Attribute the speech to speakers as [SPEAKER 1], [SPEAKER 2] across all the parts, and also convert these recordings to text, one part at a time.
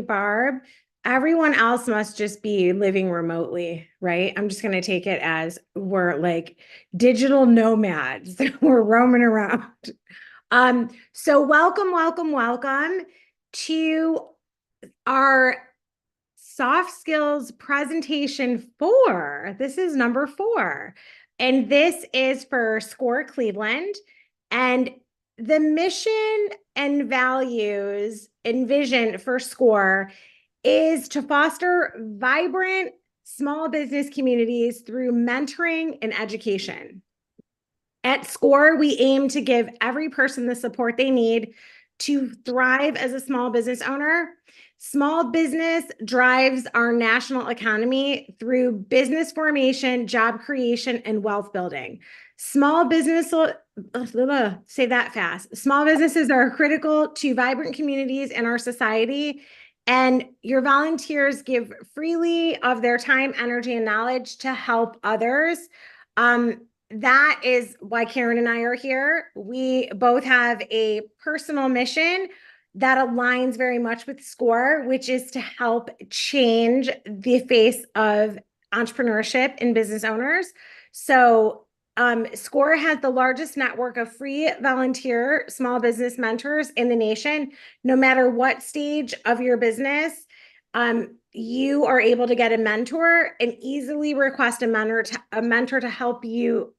[SPEAKER 1] Barb, everyone else must just be living remotely, right? I'm just going to take it as we're like digital nomads. We're roaming around. So welcome to our soft skills presentation 4. This is number 4. And this is for SCORE Cleveland. And the mission and values and vision for SCORE is to foster vibrant small business communities through mentoring and education. At SCORE, we aim to give every person the support they need to thrive as a small business owner. Small business drives our national economy through business formation, job creation, and wealth building. Small business, say that fast. Small businesses are critical to vibrant communities in our society, and your volunteers give freely of their time, energy, and knowledge to help others. That is why Karen and I are here. We both have a personal mission that aligns very much with SCORE, which is to help change the face of entrepreneurship and business owners. So SCORE has the largest network of free volunteer small business mentors in the nation. No matter what stage of your business, you are able to get a mentor and easily request a mentor to help you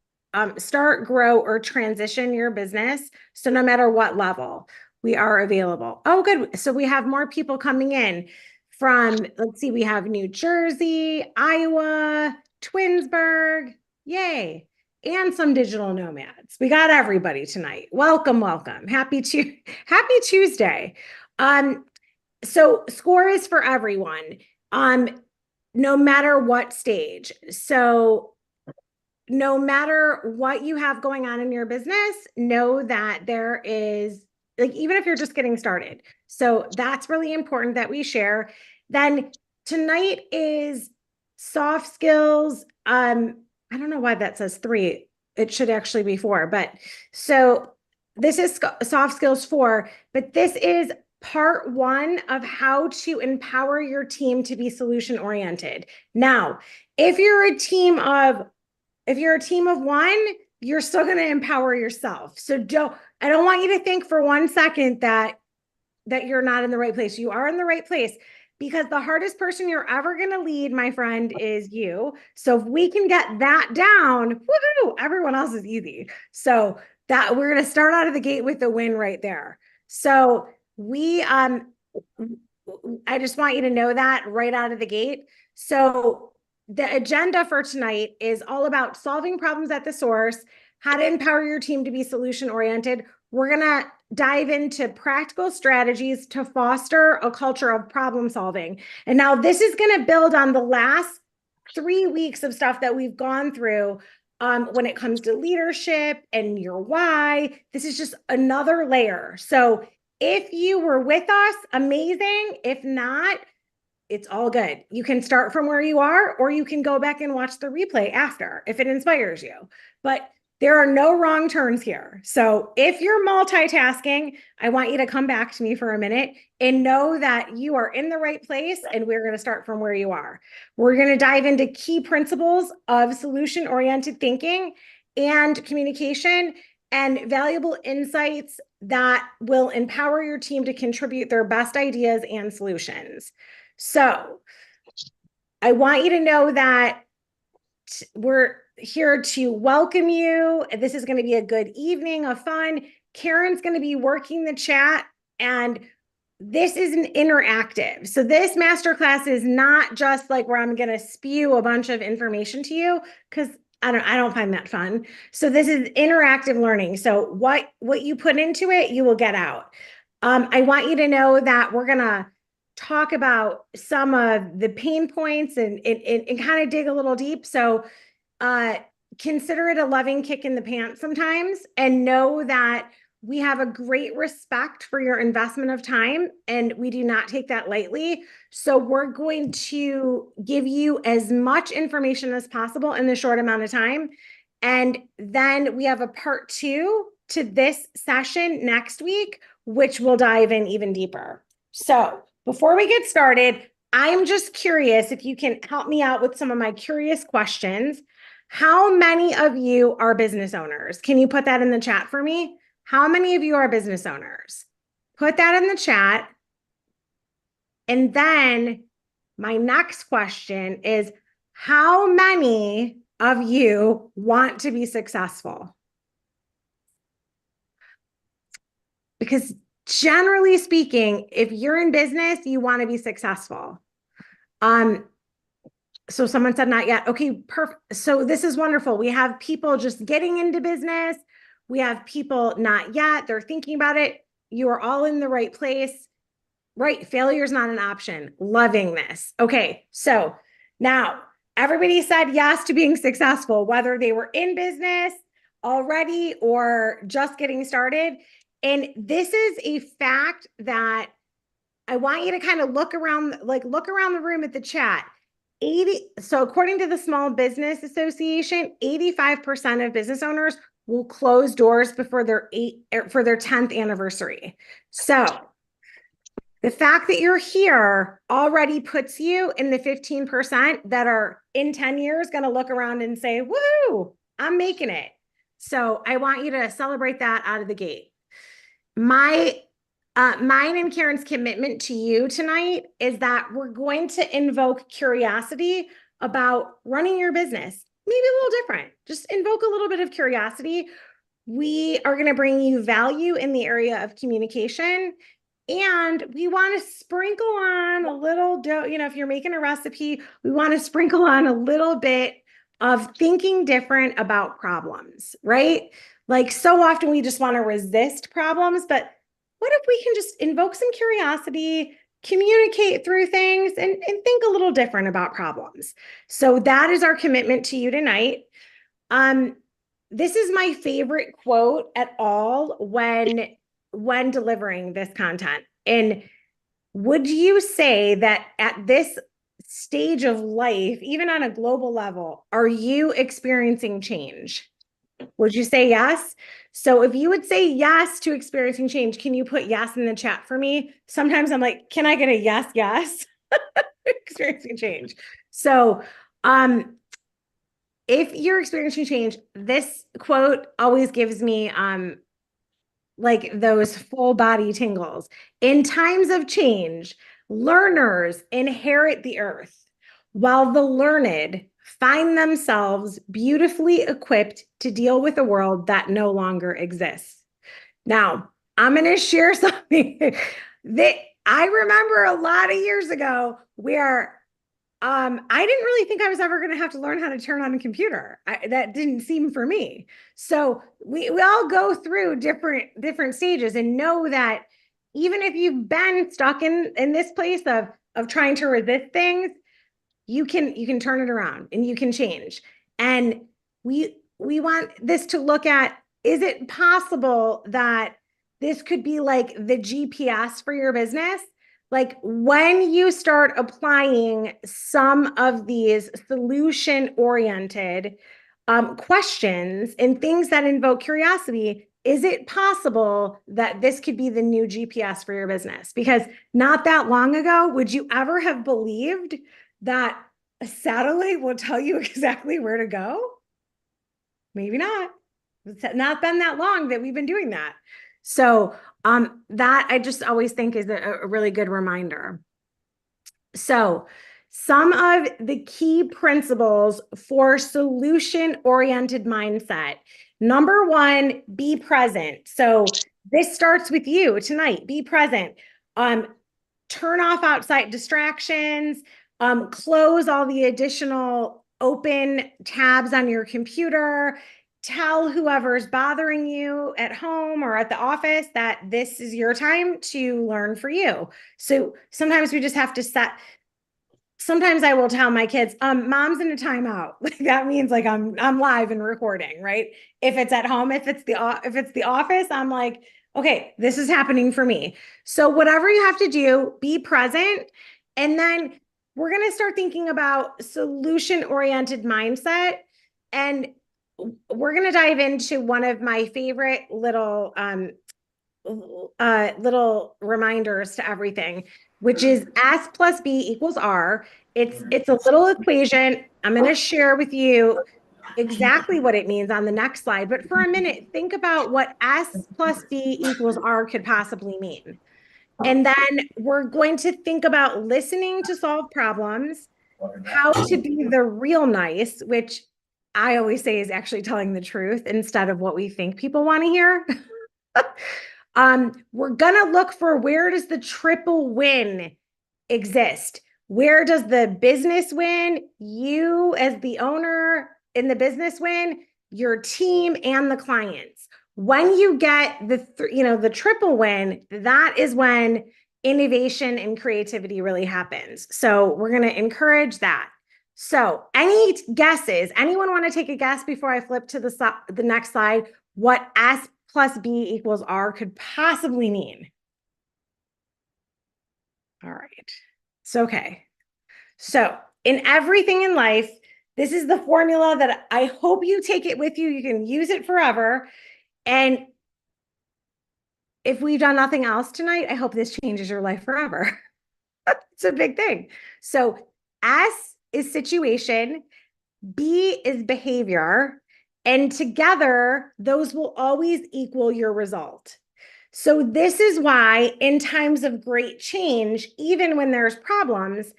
[SPEAKER 1] start, grow, or transition your business. So no matter what level, we are available. Oh, good. So we have more people coming in from, let's see, we have New Jersey, Iowa, Twinsburg, yay, and some digital nomads. We got everybody tonight. Welcome. Happy Tuesday. So SCORE is for everyone, no matter what stage. So no matter what you have going on in your business, know that there is, like, even if you're just getting started. So that's really important that we share. Then tonight is soft skills. I don't know why that says 3. It should actually be 4, but so this is soft skills 4, but this is part 1 of how to empower your team to be solution oriented. Now, if you're a team of 1, you're still going to empower yourself. So I don't want you to think for 1 second that you're not in the right place. You are in the right place, because the hardest person you're ever going to lead, my friend, is you. So if we can get that down, woohoo, everyone else is easy. So that we're going to start out of the gate with the win right there. So I just want you to know that right out of the gate. So the agenda for tonight is all about solving problems at the source, how to empower your team to be solution oriented. We're going to dive into practical strategies to foster a culture of problem solving. And now this is going to build on the last 3 weeks of stuff that we've gone through when it comes to leadership and your why. This is just another layer. So if you were with us, amazing. If not, it's all good. You can start from where you are, or you can go back and watch the replay after if it inspires you. But there are no wrong turns here. So if you're multitasking, I want you to come back to me for a minute and know that you are in the right place, and we're going to start from where you are. We're going to dive into key principles of solution-oriented thinking and communication and valuable insights that will empower your team to contribute their best ideas and solutions. So I want you to know that we're here to welcome you. This is going to be a good evening of fun. Karen's going to be working the chat, and this is an interactive. So this masterclass is not just like where I'm going to spew a bunch of information to you, because I don't find that fun. So this is interactive learning. So what you put into it, you will get out. I want you to know that we're going to talk about some of the pain points and kind of dig a little deep. So consider it a loving kick in the pants sometimes, and know that we have a great respect for your investment of time, and we do not take that lightly. So we're going to give you as much information as possible in the short amount of time. And then we have a part 2 to this session next week, which will dive in even deeper. So Before we get started, I'm just curious if you can help me out with some of my curious questions. How many of you are business owners? Can you put that in the chat for me? How many of you are business owners? Put that in the chat. And then my next question is, how many of you want to be successful? Because generally speaking, if you're in business, you want to be successful. So someone said not yet. Okay, perfect. So this is wonderful. We have people just getting into business. We have people not yet. They're thinking about it. You are all in the right place. Right. Failure is not an option. Loving this. Okay. So now everybody said yes to being successful, whether they were in business already or just getting started. And this is a fact that I want you to kind of look around the room at the chat. So according to the Small Business Association, 85% of business owners will close doors before their 10th anniversary. So the fact that you're here already puts you in the 15% that are in 10 years going to look around and say, woohoo, I'm making it. So I want you to celebrate that out of the gate. Mine and Karen's commitment to you tonight is that we're going to invoke curiosity about running your business. Maybe a little different. Just invoke a little bit of curiosity. We are going to bring you value in the area of communication. And we want to sprinkle on a little dough. If you're making a recipe, we want to sprinkle on a little bit of thinking different about problems, right? Like so often we just want to resist problems, but what if we can just invoke some curiosity, communicate through things, and think a little different about problems? So that is our commitment to you tonight. This is my favorite quote at all when delivering this content. And would you say that at this stage of life, even on a global level, are you experiencing change? Would you say yes? So if you would say yes to experiencing change, can you put yes in the chat for me? Sometimes I'm like, can I get a yes, yes? Experiencing change. So if you're experiencing change, this quote always gives me like those full body tingles. In times of change, learners inherit the earth, while the learned find themselves beautifully equipped to deal with a world that no longer exists. Now, I'm going to share something that I remember a lot of years ago where I didn't really think I was ever going to have to learn how to turn on a computer. That didn't seem for me. So we all go through different stages and know that even if you've been stuck in this place of trying to resist things, you can turn it around and you can change. And we want this to look at, is it possible that this could be like the GPS for your business? Like when you start applying some of these solution oriented questions and things that invoke curiosity, is it possible that this could be the new GPS for your business? Because not that long ago, would you ever have believed that a satellite will tell you exactly where to go? Maybe not. It's not been that long that we've been doing that. So that I just always think is a really good reminder. So some of the key principles for solution-oriented mindset. Number one, be present. So this starts with you tonight. Be present. Turn off outside distractions. Close all the additional open tabs on your computer. Tell whoever's bothering you at home or at the office that this is your time to learn for you. So sometimes we just have to sometimes I will tell my kids, mom's in a timeout. Like that means like I'm live and recording, right? If it's at home, if it's the office, I'm like, okay, this is happening for me. So whatever you have to do, be present. And then we're going to start thinking about solution-oriented mindset. And we're going to dive into one of my favorite little little reminders to everything, which is S plus B equals R. It's a little equation. I'm going to share with you exactly what it means on the next slide. But for a minute, think about what S plus B equals R could possibly mean. And then we're going to think about listening to solve problems, how to be the real nice, which I always say is actually telling the truth instead of what we think people want to hear. We're gonna look for where does the triple win exist? Where does the business win? You as the owner in the business win, your team and the clients. When you get the triple win, that is when innovation and creativity really happens. So we're going to encourage that. So any guesses? Anyone want to take a guess before I flip to the next slide? What S plus B equals R could possibly mean? All right. It's okay. So in everything in life, this is the formula that I hope you take it with you. You can use it forever. And if we've done nothing else tonight, I hope this changes your life forever. It's a big thing. So S is situation, B is behavior, and together those will always equal your result. So this is why in times of great change, even when there's problems,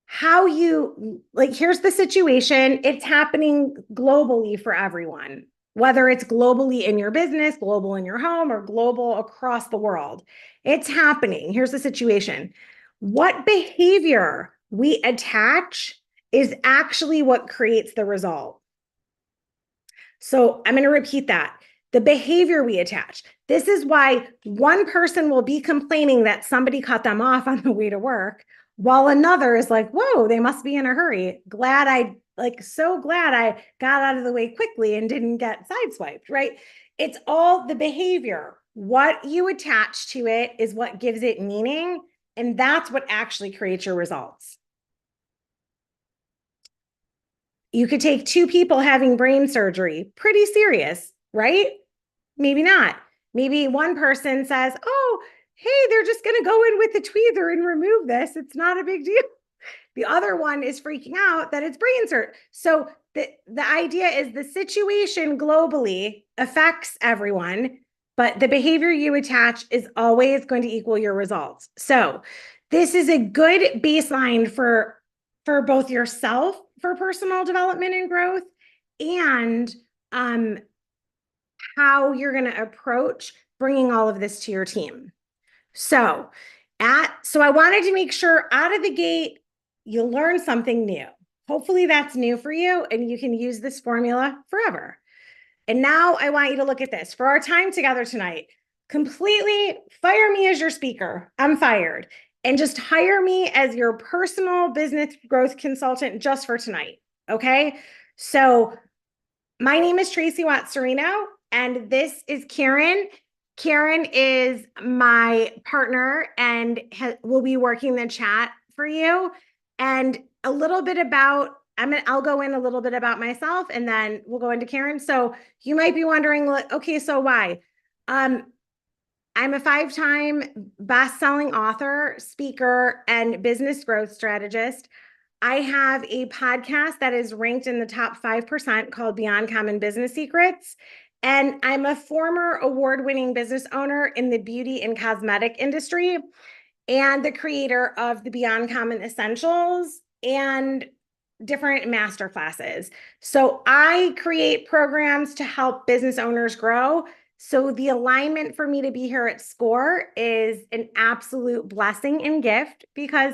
[SPEAKER 1] how you like, here's the situation. It's happening globally for everyone, whether it's globally in your business, global in your home, or global across the world. It's happening. Here's the situation. What behavior we attach is actually what creates the result. So I'm going to repeat that. The behavior we attach. This is why one person will be complaining that somebody cut them off on the way to work, while another is like, whoa, they must be in a hurry. So glad I got out of the way quickly and didn't get sideswiped, right? It's all the behavior. What you attach to it is what gives it meaning. And that's what actually creates your results. You could take two people having brain surgery, pretty serious, right? Maybe not. Maybe one person says, oh, hey, they're just going to go in with the tweezer and remove this. It's not a big deal. The other one is freaking out that it's brain surgery. So the idea is the situation globally affects everyone, but the behavior you attach is always going to equal your results. So this is a good baseline for both yourself for personal development and growth, and how you're going to approach bringing all of this to your team. So I wanted to make sure out of the gate, you learn something new. Hopefully that's new for you and you can use this formula forever. And now I want you to look at this. For our time together tonight, completely fire me as your speaker. I'm fired. And just hire me as your personal business growth consultant just for tonight. Okay. So my name is Tracy Watts-Serino, and this is Karen. Karen is my partner and will be working the chat for you. And a little bit about, I'll go in a little bit about myself and then we'll go into Karen. So you might be wondering, okay, so why? I'm a 5-time best-selling author, speaker, and business growth strategist. I have a podcast that is ranked in the top 5% called Beyond Common Business Secrets. And I'm a former award-winning business owner in the beauty and cosmetic industry and the creator of the Beyond Common Essentials and different master classes. So I create programs to help business owners grow. So the alignment for me to be here at SCORE is an absolute blessing and gift because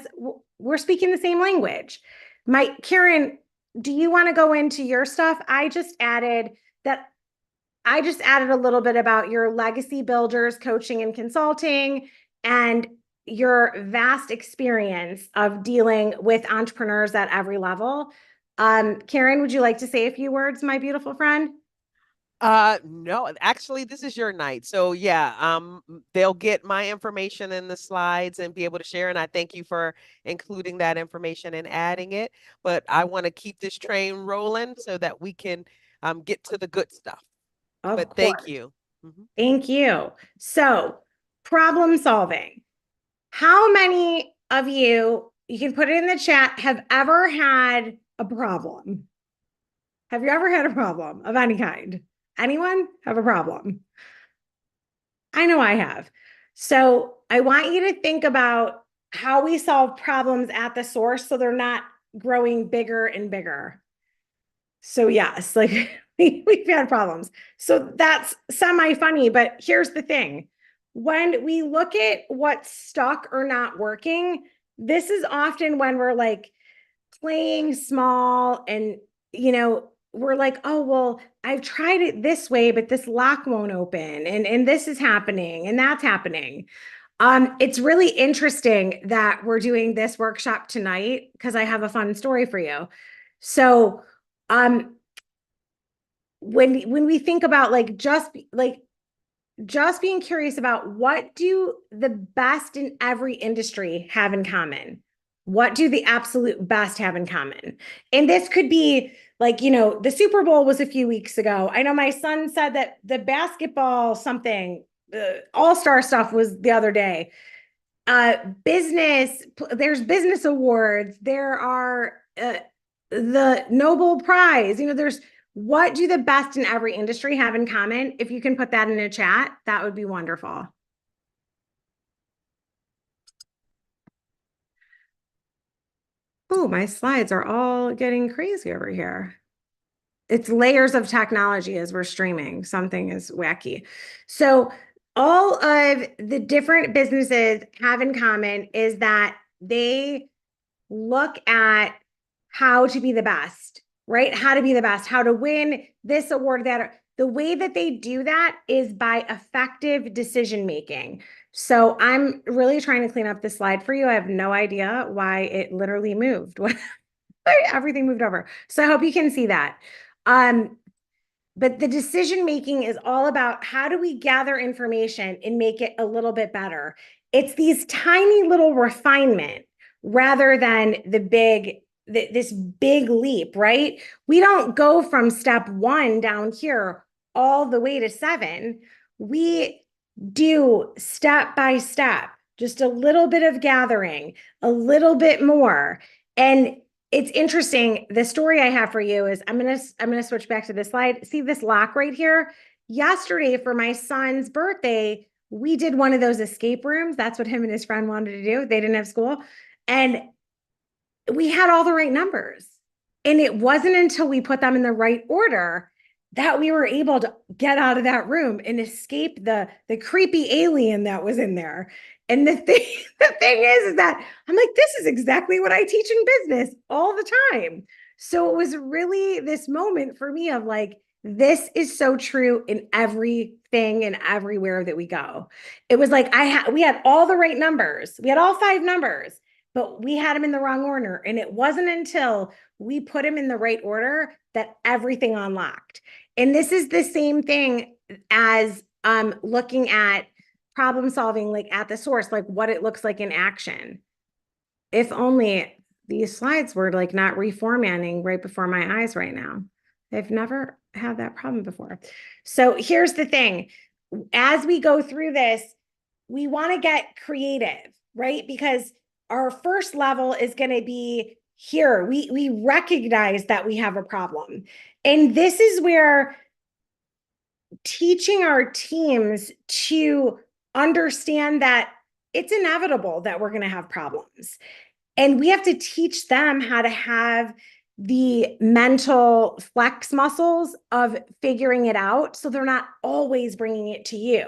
[SPEAKER 1] we're speaking the same language. Karen, do you want to go into your stuff? I just added a little bit about your legacy builders, coaching and consulting, and your vast experience of dealing with entrepreneurs at every level. Karen, would you like to say a few words, my beautiful friend?
[SPEAKER 2] No, actually, this is your night. So yeah, they'll get my information in the slides and be able to share. And I thank you for including that information and adding it. But I want to keep this train rolling so that we can get to the good stuff.
[SPEAKER 1] Of
[SPEAKER 2] But thank
[SPEAKER 1] course.
[SPEAKER 2] you. Mhm.
[SPEAKER 1] Thank you. So, problem solving. How many of you, you can put it in the chat, have ever had a problem? Have you ever had a problem of any kind? Anyone have a problem? I know I have. So I want you to think about how we solve problems at the source so they're not growing bigger and bigger. So, yes, like we've had problems. So that's semi funny, but here's the thing. When we look at what's stuck or not working, this is often when we're like playing small and, we're like, oh, well, I've tried it this way, but this lock won't open and this is happening and that's happening. It's really interesting that we're doing this workshop tonight because I have a fun story for you. So, um, when we think about just being curious about what do the best in every industry have in common? What do the absolute best have in common? And this could be like, the Super Bowl was a few weeks ago. I know my son said that the basketball something, all-star stuff was the other day. Business, there's business awards, there are the Nobel Prize, there's what do the best in every industry have in common? If you can put that in a chat, that would be wonderful. Oh, my slides are all getting crazy over here. It's layers of technology as we're streaming. Something is wacky. So, all of the different businesses have in common is that they look at how to be the best, right? How to be the best, how to win this award, that. The way that they do that is by effective decision making. So I'm really trying to clean up this slide for you. I have no idea why it literally moved. Everything moved over. So I hope you can see that. Um, but the decision making is all about how do we gather information and make it a little bit better. It's these tiny little refinement rather than this big leap, right? We don't go from step 1 down here all the way to 7. We do step by step, just a little bit of gathering, a little bit more. And it's interesting. The story I have for you is I'm gonna switch back to this slide. See this lock right here? Yesterday for my son's birthday, we did one of those escape rooms. That's what him and his friend wanted to do. They didn't have school. And we had all the right numbers. And it wasn't until we put them in the right order that we were able to get out of that room and escape the creepy alien that was in there. And the thing is that I'm like, this is exactly what I teach in business all the time. So it was really this moment for me of like, this is so true in everything and everywhere that we go. It was like we had all the right numbers. We had all 5 numbers, but we had them in the wrong order. And it wasn't until we put them in the right order that everything unlocked. And this is the same thing as looking at problem solving, like at the source, like what it looks like in action. If only these slides were like not reformatting right before my eyes right now. I've never had that problem before. So here's the thing. As we go through this, we want to get creative, right? Because our first level is going to be here. We recognize that we have a problem. And this is where teaching our teams to understand that it's inevitable that we're going to have problems. And we have to teach them how to have the mental flex muscles of figuring it out so they're not always bringing it to you.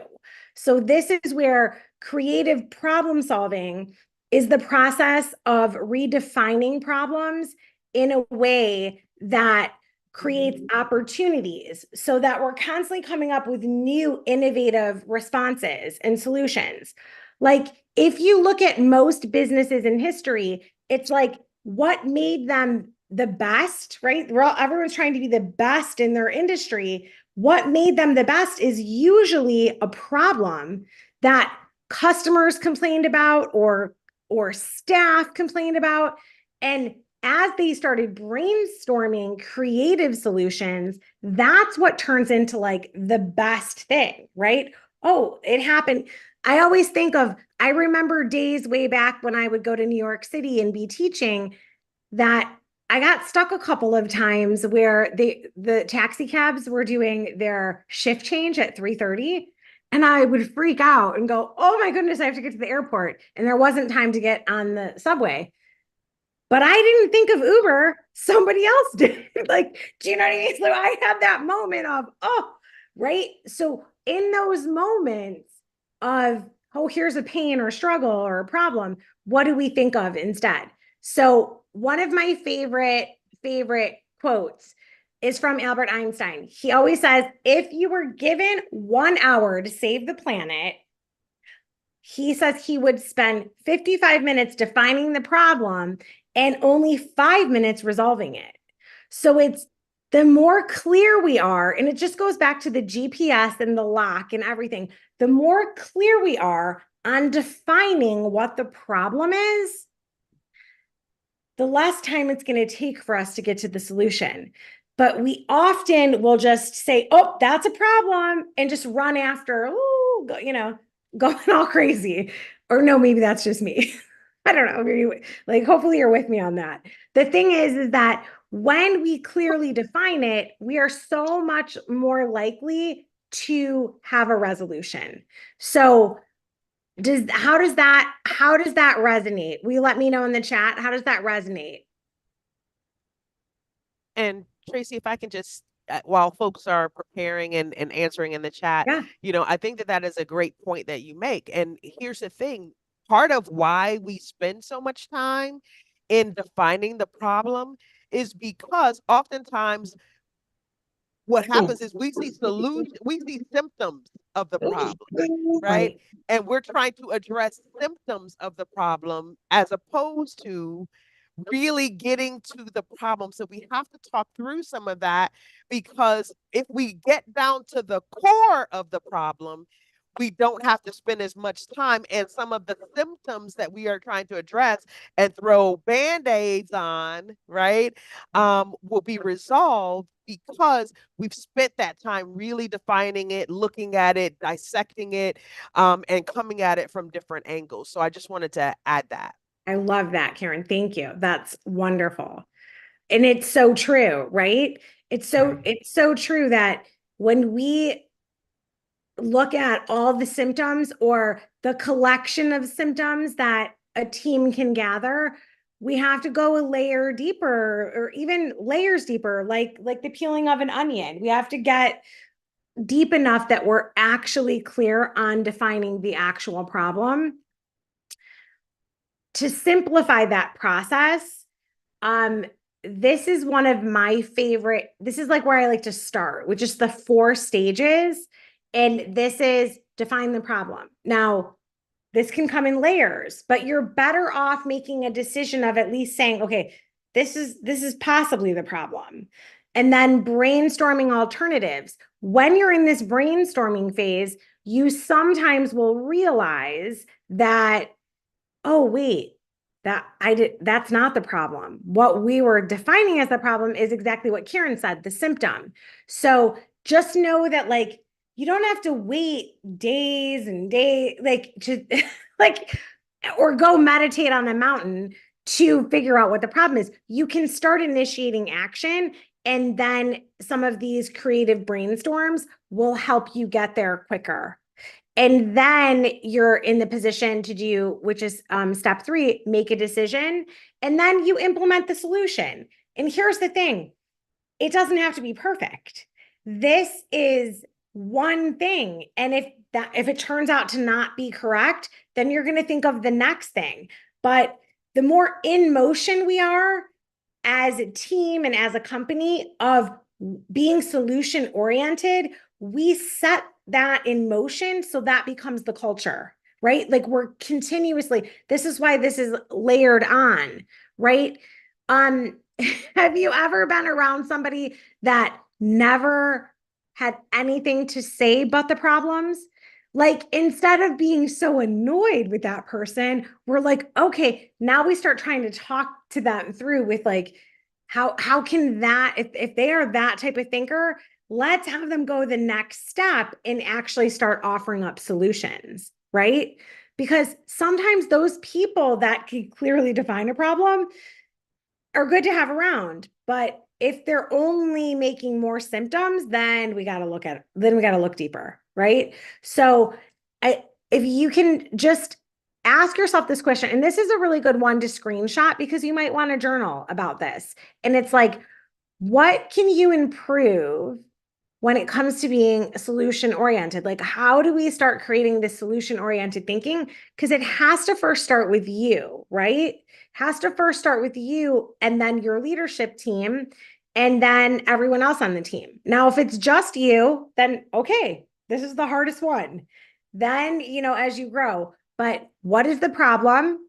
[SPEAKER 1] So, this is where creative problem solving is the process of redefining problems in a way that creates opportunities so that we're constantly coming up with new innovative responses and solutions. Like, if you look at most businesses in history, it's like what made them the best, right? Everyone's trying to be the best in their industry. What made them the best is usually a problem that customers complained about or staff complained about. And as they started brainstorming creative solutions, that's what turns into like the best thing, right? Oh, it happened. I always think of, I remember days way back when I would go to New York City and be teaching that I got stuck a couple of times where the taxi cabs were doing their shift change at 3:30, and I would freak out and go, "Oh my goodness, I have to get to the airport." And there wasn't time to get on the subway. But I didn't think of Uber. Somebody else did. Like, do you know what I mean? So I had that moment of, oh, right. So in those moments of, oh, here's a pain or struggle or a problem, what do we think of instead? So one of my favorite quotes is from Albert Einstein. He always says, if you were given 1 hour to save the planet, he says he would spend 55 minutes defining the problem and only 5 minutes resolving it. So it's the more clear we are, and it just goes back to the GPS and the lock and everything, the more clear we are on defining what the problem is, the less time it's going to take for us to get to the solution. But we often will just say, oh, that's a problem, and just run after, oh, going all crazy. Or no, maybe that's just me. I don't know. Like, hopefully you're with me on that. The thing is that when we clearly define it, we are so much more likely to have a resolution. So how does that resonate? Will you let me know in the chat? How does that resonate?
[SPEAKER 2] And Tracy, if I can just, while folks are preparing and answering in the chat,
[SPEAKER 1] Yeah.
[SPEAKER 2] I think that that is a great point that you make. And here's the thing, part of why we spend so much time in defining the problem is because oftentimes what happens is we see symptoms of the problem, right?
[SPEAKER 1] Right.
[SPEAKER 2] And we're trying to address symptoms of the problem as opposed to really getting to the problem. So we have to talk through some of that, because if we get down to the core of the problem, we don't have to spend as much time, and some of the symptoms that we are trying to address and throw band-aids on, right, will be resolved because we've spent that time really defining it, looking at it, dissecting it, and coming at it from different angles. So I just wanted to add that.
[SPEAKER 1] I love that, Karen. Thank you. That's wonderful. And it's so true, right? It's so true that when we look at all the symptoms or the collection of symptoms that a team can gather, we have to go a layer deeper or even layers deeper, like the peeling of an onion. We have to get deep enough that we're actually clear on defining the actual problem. To simplify that process, um, this is one of my favorite. This is like where I like to start, which is the 4 stages. And this is define the problem. Now, this can come in layers, but you're better off making a decision of at least saying, okay, this is possibly the problem. And then brainstorming alternatives. When you're in this brainstorming phase, you sometimes will realize that, oh, wait, that's not the problem. What we were defining as the problem is exactly what Kieran said, the symptom. So just know that, like, you don't have to wait days and days, like, to like, or go meditate on the mountain to figure out what the problem is. You can start initiating action, and then some of these creative brainstorms will help you get there quicker. And then you're in the position to do, which is step 3, make a decision, and then you implement the solution. And here's the thing, it doesn't have to be perfect. This is one thing. And if it turns out to not be correct, then you're going to think of the next thing. But the more in motion we are as a team and as a company of being solution oriented, we set that in motion, so that becomes the culture, right? Like, we're continuously, this is why this is layered on, right? um have you ever been around somebody that never had anything to say but the problems? Like instead of being so annoyed with that person, we're like, okay, now we start trying to talk to them through with like, how can that, if they are that type of thinker, let's have them go the next step and actually start offering up solutions, right? Because sometimes those people that can clearly define a problem are good to have around, but if they're only making more symptoms, then we got to look at it. Then we got to look deeper, right? So, if you can just ask yourself this question, and this is a really good one to screenshot because you might want to journal about this. And it's like, what can you improve when it comes to being solution oriented? Like, how do we start creating this solution oriented thinking? Because it has to first start with you, right? Has to first start with you and then your leadership team and then everyone else on the team. Now, if it's just you, then okay, this is the hardest one. Then, as you grow, but what is the problem?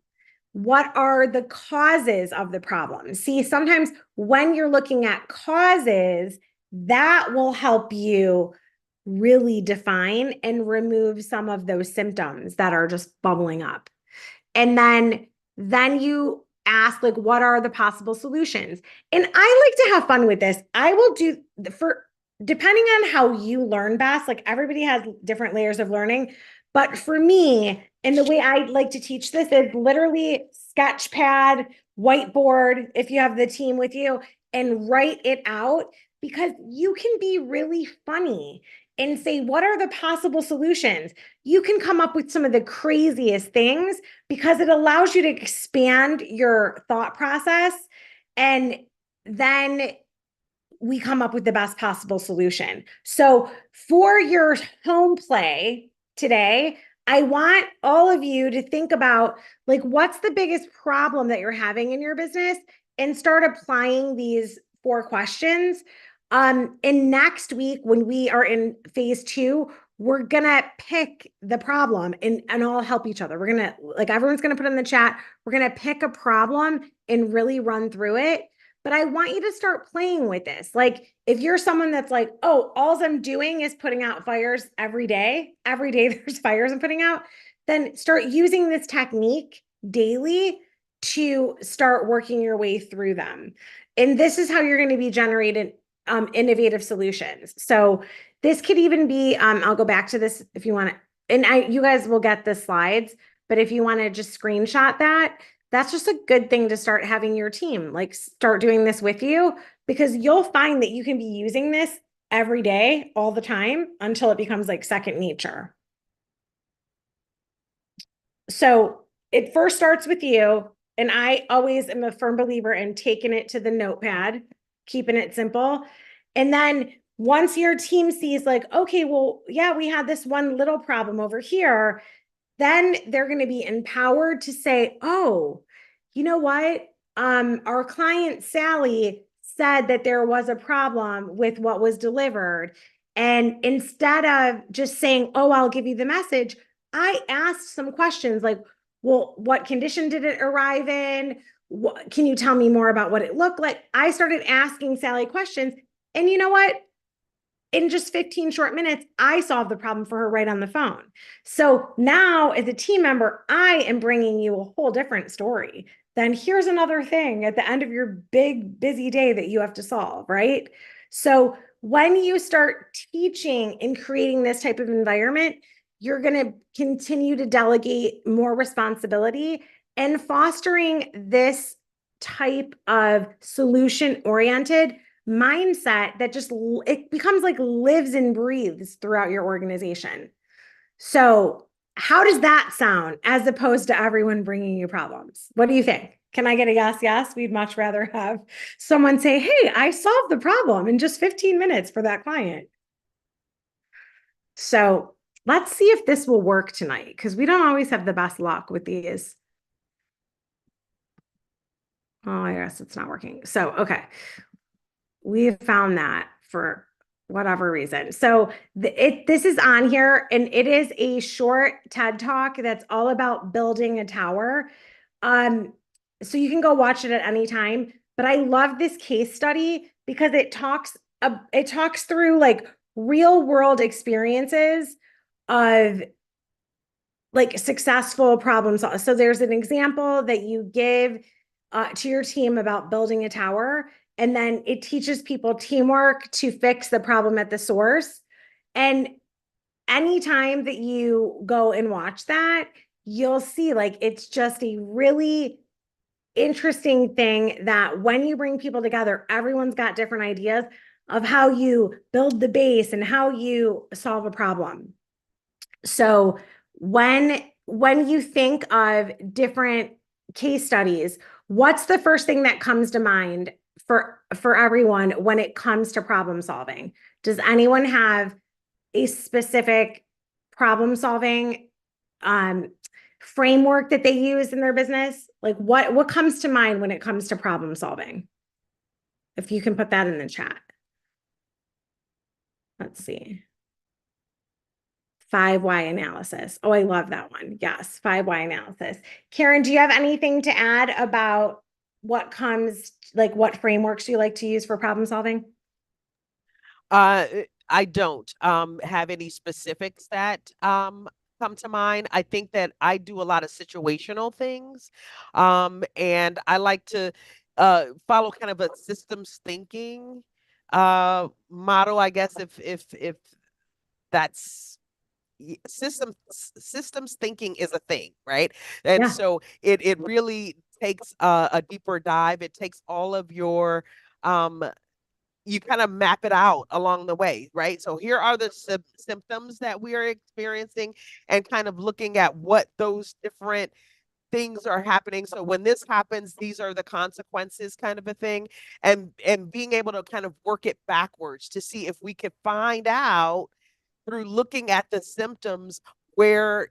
[SPEAKER 1] What are the causes of the problem? See, sometimes when you're looking at causes, that will help you really define and remove some of those symptoms that are just bubbling up. And then you ask like what are the possible solutions? And I like to have fun with this. I will do for depending on how you learn best, like everybody has different layers of learning, but for me, and the way I like to teach this is literally sketch pad, whiteboard if you have the team with you, and write it out because you can be really funny and say what are the possible solutions. You can come up with some of the craziest things because it allows you to expand your thought process, and then we come up with the best possible solution. So for your home play today, I want all of you to think about like what's the biggest problem that you're having in your business and start applying these 4 questions. And next week, when we are in phase 2, we're gonna pick the problem and all help each other. We're gonna like everyone's gonna put in the chat. We're gonna pick a problem and really run through it. But I want you to start playing with this. Like, if you're someone that's like, oh, all I'm doing is putting out fires every day there's fires I'm putting out, then start using this technique daily to start working your way through them. And this is how you're going to be generating innovative solutions. So this could even be, I'll go back to this if you want to, and you guys will get the slides, but if you want to just screenshot that, that's just a good thing to start having your team like start doing this with you because you'll find that you can be using this every day, all the time until it becomes like second nature. So it first starts with you. And I always am a firm believer in taking it to the notepad, keeping it simple. And then once your team sees, like, okay, well, yeah, we had this one little problem over here, then they're going to be empowered to say, oh, you know what? Our client Sally said that there was a problem with what was delivered. And instead of just saying, oh, I'll give you the message, I asked some questions like, well, what condition did it arrive in? Can you tell me more about what it looked like? I started asking Sally questions. And you know what? In just 15 short minutes, I solved the problem for her right on the phone. So now, as a team member, I am bringing you a whole different story. Then here's another thing at the end of your big, busy day that you have to solve, right? So when you start teaching and creating this type of environment, you're going to continue to delegate more responsibility and fostering this type of solution oriented mindset that just it becomes like lives and breathes throughout your organization. So, how does that sound as opposed to everyone bringing you problems? What do you think? Can I get a yes? Yes, we'd much rather have someone say, "Hey, I solved the problem in just 15 minutes for that client." So, let's see if this will work tonight because we don't always have the best luck with these. Oh, I guess it's not working. So, okay. We have found that for whatever reason. So this is on here and it is a short TED talk that's all about building a tower. Um, so you can go watch it at any time, but I love this case study because it talks through like real world experiences of like successful problem solving. So there's an example that you give to your team about building a tower, and then it teaches people teamwork to fix the problem at the source. And anytime that you go and watch that, you'll see like it's just a really interesting thing that when you bring people together, everyone's got different ideas of how you build the base and how you solve a problem. So when you think of different case studies, what's the first thing that comes to mind for everyone when it comes to problem solving? Does anyone have a specific problem solving um, framework that they use in their business? Like what comes to mind when it comes to problem solving? If you can put that in the chat. Let's see. 5 why analysis. Oh, I love that one. Yes, 5 why analysis. Karen, do you have anything to add about what comes, like what frameworks you like to use for problem solving?
[SPEAKER 2] I don't have any specifics that come to mind. I think that I do a lot of situational things, and I like to follow kind of a systems thinking model, I guess, if that's systems thinking is a thing, right? And
[SPEAKER 1] Yeah.
[SPEAKER 2] so it really takes a deeper dive. It takes all of your um you kind of map it out along the way, right? So here are the symptoms that we are experiencing and kind of looking at what those different things are happening. So when this happens, these are the consequences, kind of a thing. And being able to kind of work it backwards to see if we could find out through looking at the symptoms where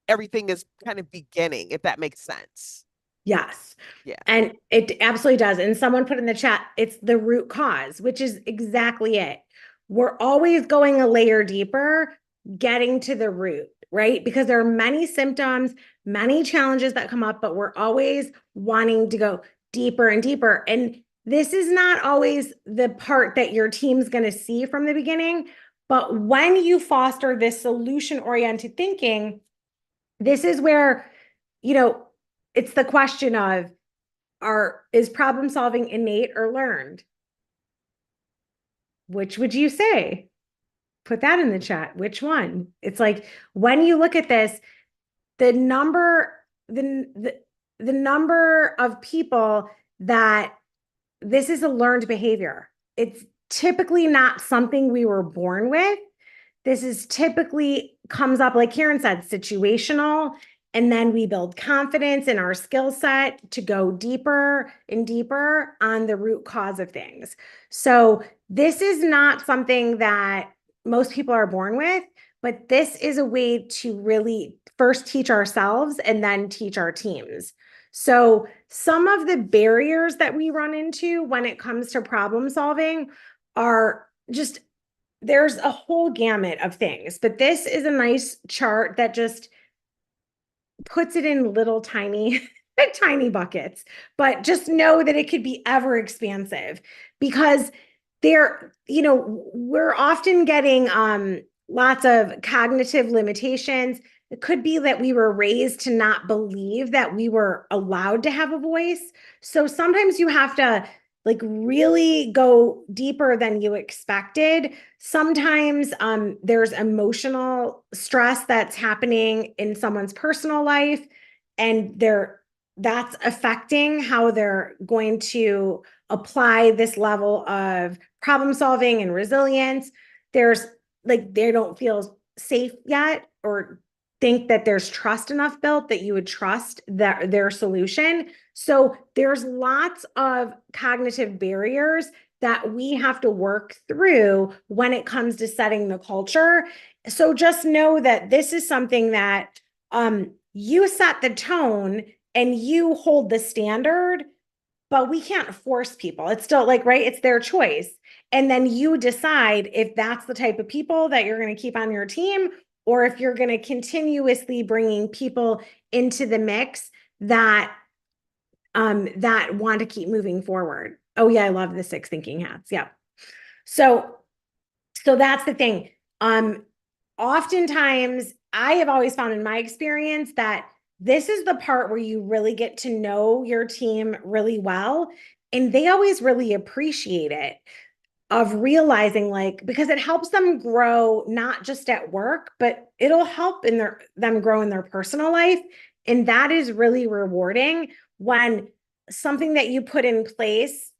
[SPEAKER 2] everything is kind of beginning, if that makes sense.
[SPEAKER 1] Yes.
[SPEAKER 2] Yeah.
[SPEAKER 1] And it absolutely does. And someone put in the chat, it's the root cause, which is exactly it. We're always going a layer deeper, getting to the root, right? Because there are many symptoms, many challenges that come up, but we're always wanting to go deeper and deeper. And this is not always the part that your team's going to see from the beginning. But when you foster this solution oriented thinking, this is where, you know, it's the question of is problem solving innate or learned? Which would you say? Put that in the chat. Which one? It's like when you look at this, the number the number of people that this is a learned behavior. It's typically not something we were born with. This is typically comes up, like Karen said, situational. And then we build confidence in our skill set to go deeper and deeper on the root cause of things. So, this is not something that most people are born with, but this is a way to really first teach ourselves and then teach our teams. So, some of the barriers that we run into when it comes to problem solving are just there's a whole gamut of things, but this is a nice chart that just puts it in little tiny tiny buckets, but just know that it could be ever expansive because we're often getting lots of cognitive limitations. It could be that we were raised to not believe that we were allowed to have a voice. So sometimes you have to like really go deeper than you expected. Sometimes there's emotional stress that's happening in someone's personal life, and that's affecting how they're going to apply this level of problem solving and resilience. There's like they don't feel safe yet or think that there's trust enough built that you would trust their solution. So there's lots of cognitive barriers that we have to work through when it comes to setting the culture. So just know that this is something that you set the tone and you hold the standard, but we can't force people. It's still like, right? It's their choice. And then you decide if that's the type of people that you're going to keep on your team or if you're going to continuously bringing people into the mix that want to keep moving forward. Oh yeah, I love the 6 thinking hats. Yeah. So that's the thing. oftentimes I have always found in my experience that this is the part where you really get to know your team really well. And they always really appreciate it of realizing like because it helps them grow not just at work, but it'll help in them grow in their personal life. And that is really rewarding when something that you put in place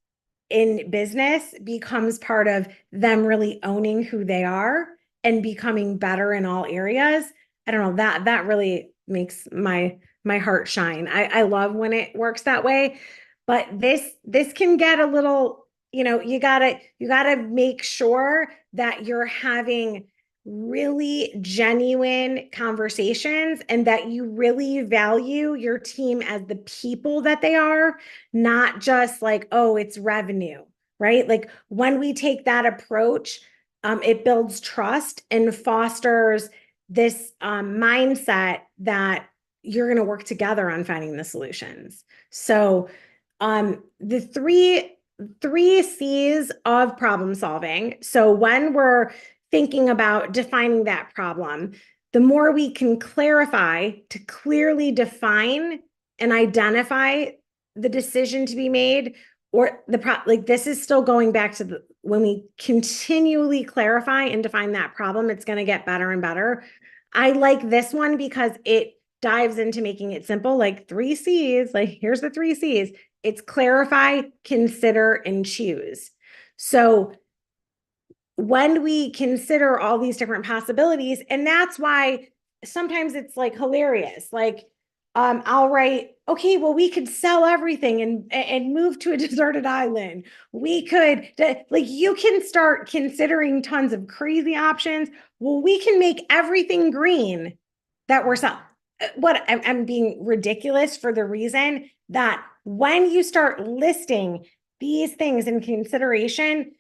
[SPEAKER 1] in business becomes part of them really owning who they are and becoming better in all areas. I don't know, that really makes my heart shine. I love when it works that way, but this can get a little, you gotta make sure that you're having really genuine conversations and that you really value your team as the people that they are, not just like, oh, it's revenue, right? Like when we take that approach, it builds trust and fosters this mindset that you're going to work together on finding the solutions. So, the three C's of problem solving. So when we're thinking about defining that problem, the more we can clarify to clearly define and identify the decision to be made or like this is still going back to when we continually clarify and define that problem, it's going to get better and better. I like this one because it dives into making it simple, like three C's, like here's the three C's. It's clarify, consider, and choose. So when we consider all these different possibilities, and that's why sometimes it's like hilarious. Like, I'll write, okay, well, we could sell everything and move to a deserted island. We could like you can start considering tons of crazy options. Well, we can make everything green that we're selling. What I'm being ridiculous for the reason that when you start listing these things in consideration,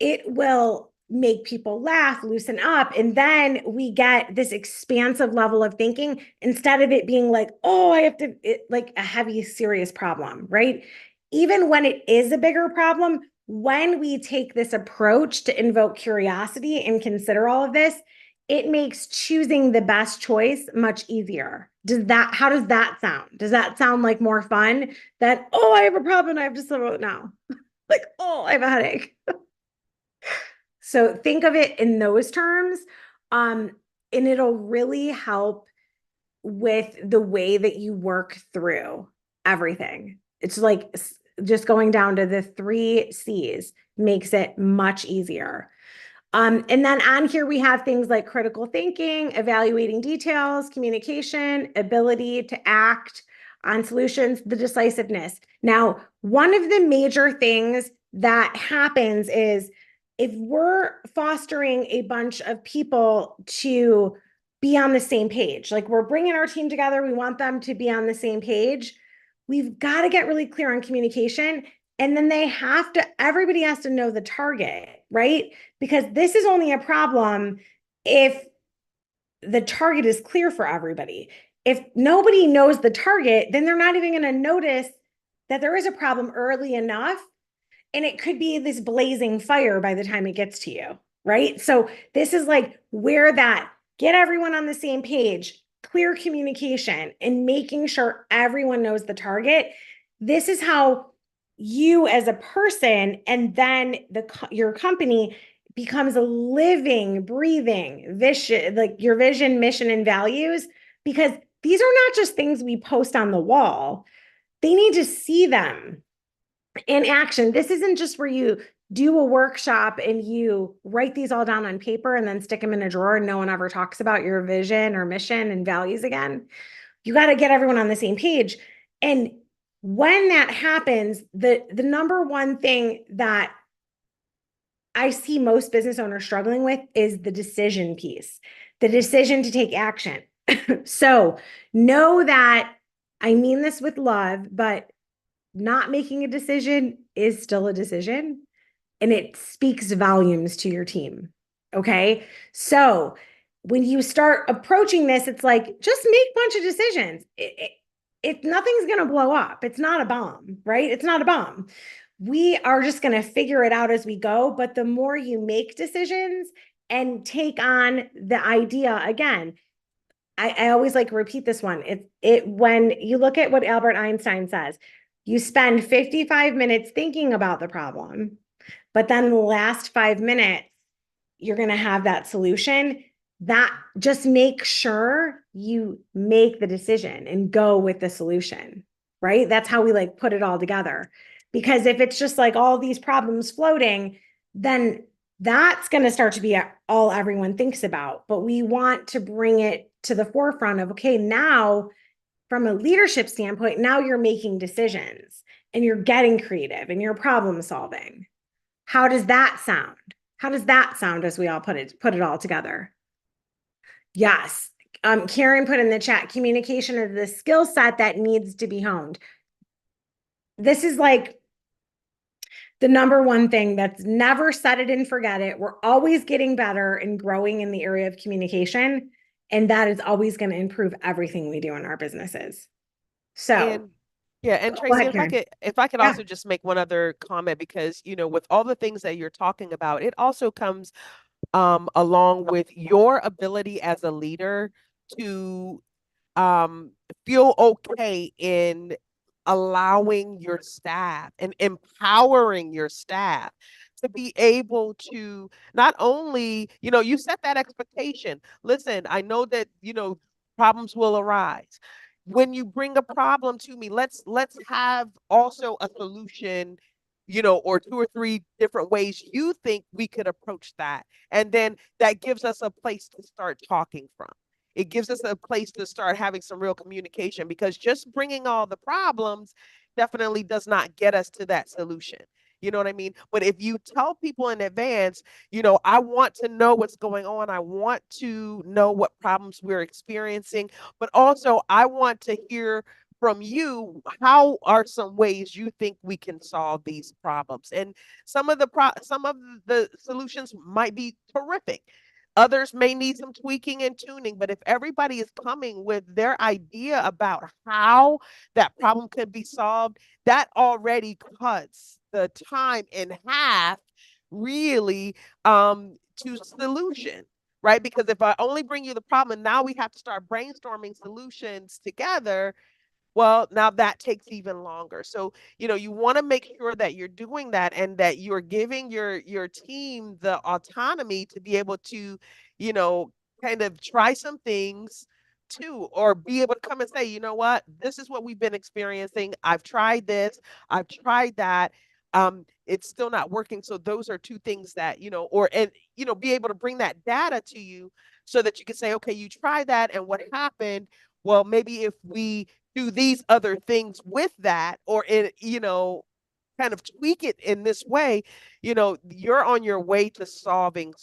[SPEAKER 1] it will make people laugh, loosen up. And then we get this expansive level of thinking instead of it being like, oh, I have to, like a heavy, serious problem, right? Even when it is a bigger problem, when we take this approach to invoke curiosity and consider all of this, it makes choosing the best choice much easier. How does that sound? Does that sound like more fun than, oh, I have a problem and I have to solve it now? Like, oh, I have a headache. So think of it in those terms, um, and it'll really help with the way that you work through everything. It's like just going down to the three C's makes it much easier. And then on here, we have things like critical thinking, evaluating details, communication, ability to act on solutions, the decisiveness. Now, one of the major things that happens is if we're fostering a bunch of people to be on the same page, like we're bringing our team together, we want them to be on the same page. We've got to get really clear on communication. And then everybody has to know the target, right? Because this is only a problem if the target is clear for everybody. If nobody knows the target, then they're not even going to notice that there is a problem early enough. And it could be this blazing fire by the time it gets to you, right? So this is like where that get everyone on the same page, clear communication, and making sure everyone knows the target. This is how you as a person and then your company becomes a living, breathing vision, like your vision, mission, and values, because these are not just things we post on the wall. They need to see them in action. This isn't just where you do a workshop and you write these all down on paper and then stick them in a drawer and no one ever talks about your vision or mission and values again. You got to get everyone on the same page. And when that happens, the number one thing that I see most business owners struggling with is the decision piece, the decision to take action. So know that I mean this with love, but not making a decision is still a decision and it speaks volumes to your team. Okay. So when you start approaching this, it's like just make a bunch of decisions. Nothing's going to blow up. It's not a bomb, right? It's not a bomb. We are just going to figure it out as we go. But the more you make decisions and take on the idea again. I always like repeat this one. It when you look at what Albert Einstein says, you spend 55 minutes thinking about the problem, but then the last 5 minutes, you're going to have that solution. That just make sure you make the decision and go with the solution, right? That's how we like put it all together. Because if it's just like all these problems floating, then that's going to start to be all everyone thinks about. But we want to bring it to the forefront of, okay, now from a leadership standpoint, now you're making decisions and you're getting creative and you're problem solving. How does that sound? How does that sound as we all put it all together? Yes. Karen put in the chat, communication is the skill set that needs to be honed. This is like the number one thing that's never set it and forget it. We're always getting better and growing in the area of communication. And that is always going to improve everything we do in our businesses. So
[SPEAKER 2] And yeah, and
[SPEAKER 1] go
[SPEAKER 2] Tracy,
[SPEAKER 1] ahead, Karen.
[SPEAKER 2] if I could
[SPEAKER 1] Yeah.
[SPEAKER 2] also just make one other comment, because with all the things that you're talking about, it also comes along with your ability as a leader to um, feel okay in allowing your staff and empowering your staff to be able to not only, you set that expectation. Listen, I know that, problems will arise. When you bring a problem to me, let's have also a solution, or two or three different ways you think we could approach that. And then that gives us a place to start talking from. It gives us a place to start having some real communication, because just bringing all the problems definitely does not get us to that solution. You know what I mean? But if you tell people in advance, I want to know what's going on. I want to know what problems we're experiencing, but also I want to hear from you, how are some ways you think we can solve these problems? And some of the solutions might be terrific. Others may need some tweaking and tuning, but if everybody is coming with their idea about how that problem could be solved, that already cuts the time in half, really, to solution, right? Because if I only bring you the problem and now we have to start brainstorming solutions together, well, now that takes even longer. So, you want to make sure that you're doing that and that you're giving your team the autonomy to be able to, you know, kind of try some things too, or be able to come and say, you know what, this is what we've been experiencing. I've tried this, I've tried that. It's still not working. So those are two things that, be able to bring that data to you so that you can say, okay, you tried that and what happened? Well, maybe if we do these other things with that, or kind of tweak it in this way, you're on your way to solving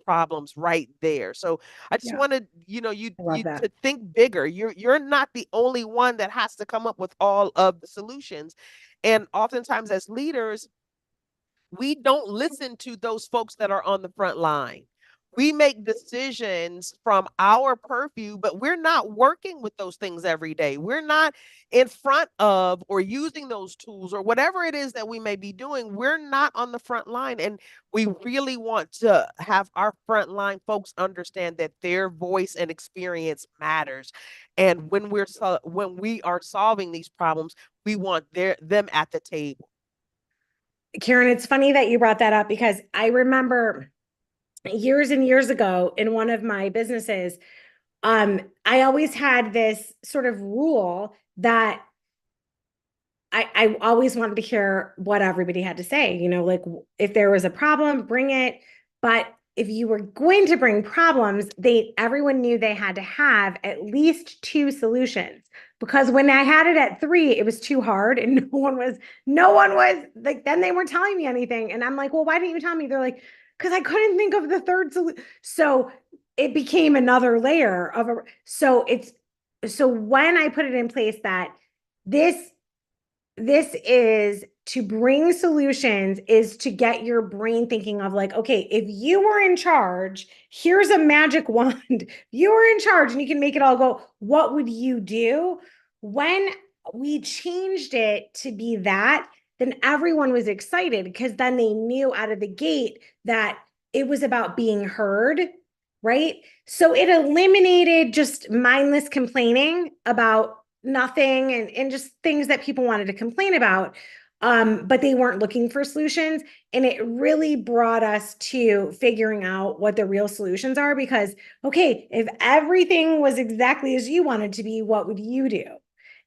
[SPEAKER 2] problems right there. So I just
[SPEAKER 1] Yeah.
[SPEAKER 2] wanted,
[SPEAKER 1] I love
[SPEAKER 2] you
[SPEAKER 1] that.
[SPEAKER 2] to think bigger. You're not the only one that has to come up with all of the solutions. And oftentimes as leaders, we don't listen to those folks that are on the front line. We make decisions from our purview, but we're not working with those things every day. We're not in front of or using those tools or whatever it is that we may be doing. We're not on the front line. And we really want to have our frontline folks understand that their voice and experience matters. And when we are solving these problems, we want them at the table.
[SPEAKER 1] Karen, it's funny that you brought that up because I remember years and years ago in one of my businesses, I always had this sort of rule that I always wanted to hear what everybody had to say. Like if there was a problem, bring it. But if you were going to bring problems, everyone knew they had to have at least two solutions. Because when I had it at three, it was too hard, and no one was like, then they weren't telling me anything. And I'm like, well, why didn't you tell me? They're like, because I couldn't think of the third solution. So it became another layer of so when I put it in place that this this is to bring solutions, is to get your brain thinking of like, okay, if you were in charge, here's a magic wand. You were in charge and you can make it all go. What would you do? When we changed it to be that, then everyone was excited because then they knew out of the gate that it was about being heard, right? So it eliminated just mindless complaining about nothing and just things that people wanted to complain about. But they weren't looking for solutions. And it really brought us to figuring out what the real solutions are because, okay, if everything was exactly as you wanted to be, what would you do?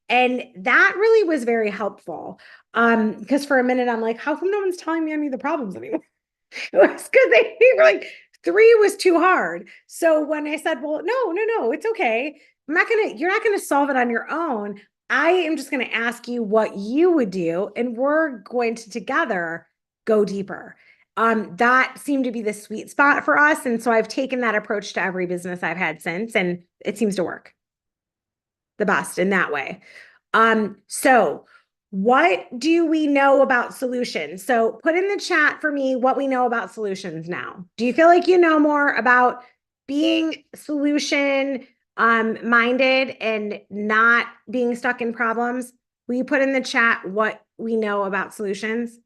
[SPEAKER 1] And that really was very helpful. Because for a minute I'm like, how come no one's telling me any of the problems anymore? It was because they were like, three was too hard. So when I said, well, no, it's okay. You're not gonna solve it on your own. I am just gonna ask you what you would do, and we're going to together go deeper. That seemed to be the sweet spot for us. And so I've taken that approach to every business I've had since, and it seems to work the best in that way. So what do we know about solutions? So put in the chat for me what we know about solutions now. Do you feel like you know more about being solution minded and not being stuck in problems? Will you put in the chat what we know about solutions?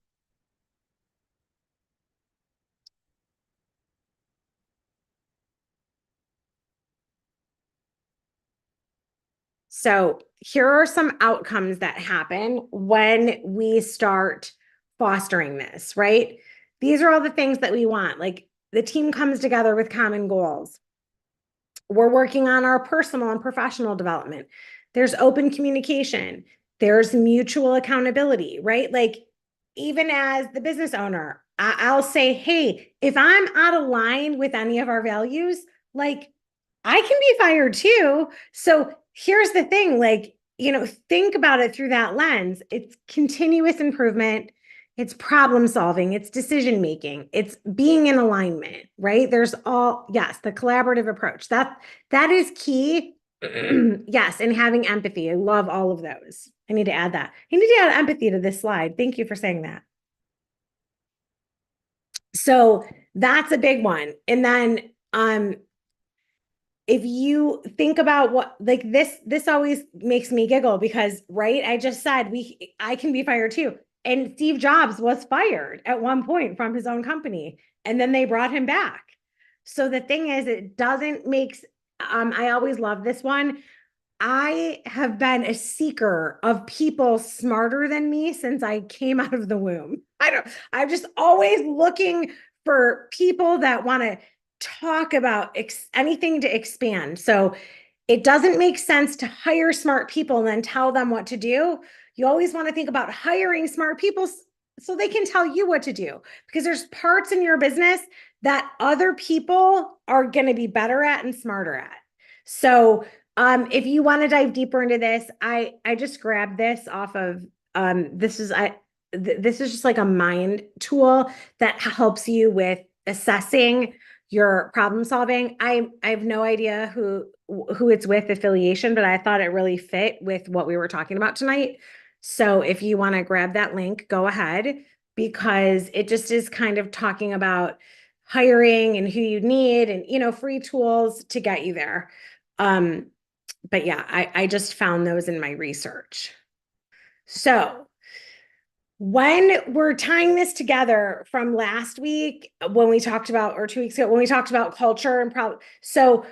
[SPEAKER 1] So here are some outcomes that happen when we start fostering this, right? These are all the things that we want. Like the team comes together with common goals. We're working on our personal and professional development. There's open communication. There's mutual accountability, right? Like even as the business owner, I'll say, hey, if I'm out of line with any of our values, like I can be fired too. So here's the thing, like, think about it through that lens. It's continuous improvement, it's problem solving, it's decision making, it's being in alignment, right? There's all, yes, the collaborative approach. That is key. Yes, and having empathy. I love all of those. I need to add that. I need to add empathy to this slide. Thank you for saying that. So that's a big one. And then if you think about what like this always makes me giggle because right I just said I can be fired too, and Steve Jobs was fired at one point from his own company and then they brought him back. So the thing is it doesn't make I always love this one. I have been a seeker of people smarter than me since I came out of the womb. I'm just always looking for people that want to talk about anything to expand. So it doesn't make sense to hire smart people and then tell them what to do. You always want to think about hiring smart people so they can tell you what to do because there's parts in your business that other people are going to be better at and smarter at. So if you want to dive deeper into this, I just grabbed this off of this is just like a mind tool that helps you with assessing your problem solving. I have no idea who it's with affiliation, but I thought it really fit with what we were talking about tonight. So if you want to grab that link, go ahead because it just is kind of talking about hiring and who you need and free tools to get you there. But yeah, I just found those in my research. So when we're tying this together from last week, when we talked about, or 2 weeks ago, when we talked about culture and problem, so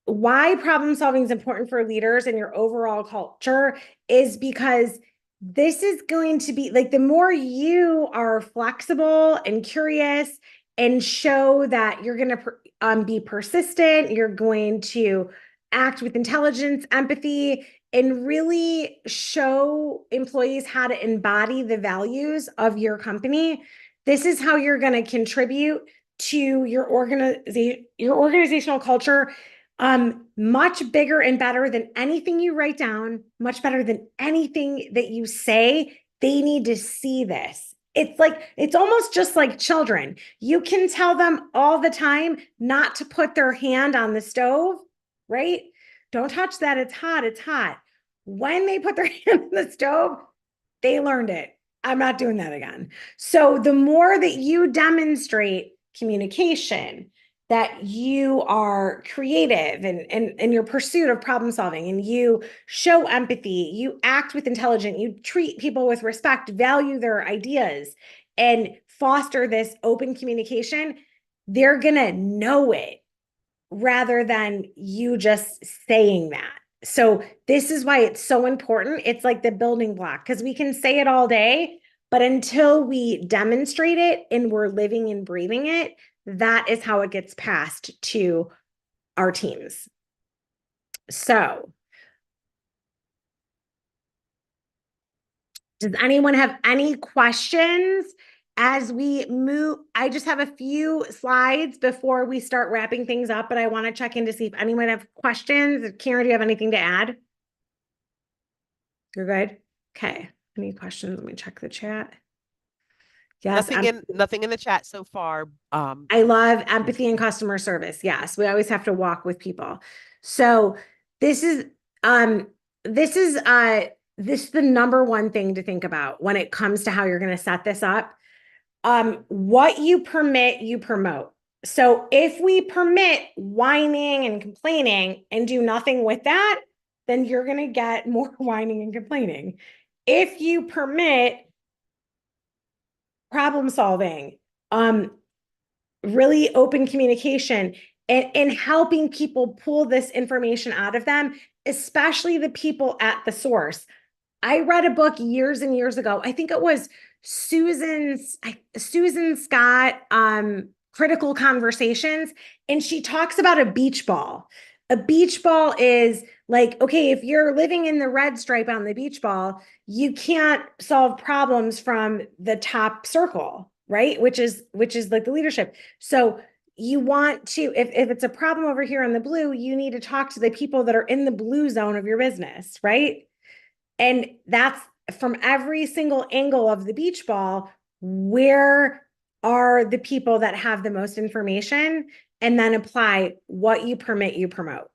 [SPEAKER 1] why problem solving is important for leaders and your overall culture is because this is going to be like the more you are flexible and curious and show that you're going to be persistent, you're going to act with intelligence, empathy, and really show employees how to embody the values of your company. This is how you're going to contribute to your organizational culture much bigger and better than anything you write down, much better than anything that you say. They need to see this. It's almost just like children. You can tell them all the time not to put their hand on the stove, right? Don't touch that. It's hot. It's hot. When they put their hand on the stove, they learned it. I'm not doing that again. So the more that you demonstrate communication, that you are creative and in your pursuit of problem solving and you show empathy, you act with intelligence, you treat people with respect, value their ideas, and foster this open communication, they're going to know it rather than you just saying that. So this is why it's so important. It's like the building block because we can say it all day, but until we demonstrate it and we're living and breathing it, that is how it gets passed to our teams. So, does anyone have any questions as we move? I just have a few slides before we start wrapping things up, but I want to check in to see if anyone have questions. Karen, do you have anything to add? You're good? Okay. Any questions? Let me check the chat. Yes,
[SPEAKER 2] Nothing in the chat so far.
[SPEAKER 1] I love
[SPEAKER 2] Yeah.
[SPEAKER 1] empathy and customer service. Yes, we always have to walk with people. So this is um this is this is the number one thing to think about when it comes to how you're going to set this up. What you permit, you promote. So if we permit whining and complaining and do nothing with that, then you're going to get more whining and complaining. If you permit problem solving, really open communication, and helping people pull this information out of them, especially the people at the source. I read a book years and years ago. I think it was Susan Scott, Critical Conversations, and she talks about a beach ball. A beach ball is like, okay, if you're living in the red stripe on the beach ball, you can't solve problems from the top circle, right? Which is like the leadership. So you want to, if it's a problem over here on the blue, you need to talk to the people that are in the blue zone of your business, right? And that's from every single angle of the beach ball. Where are the people that have the most information? And then apply what you permit, you promote.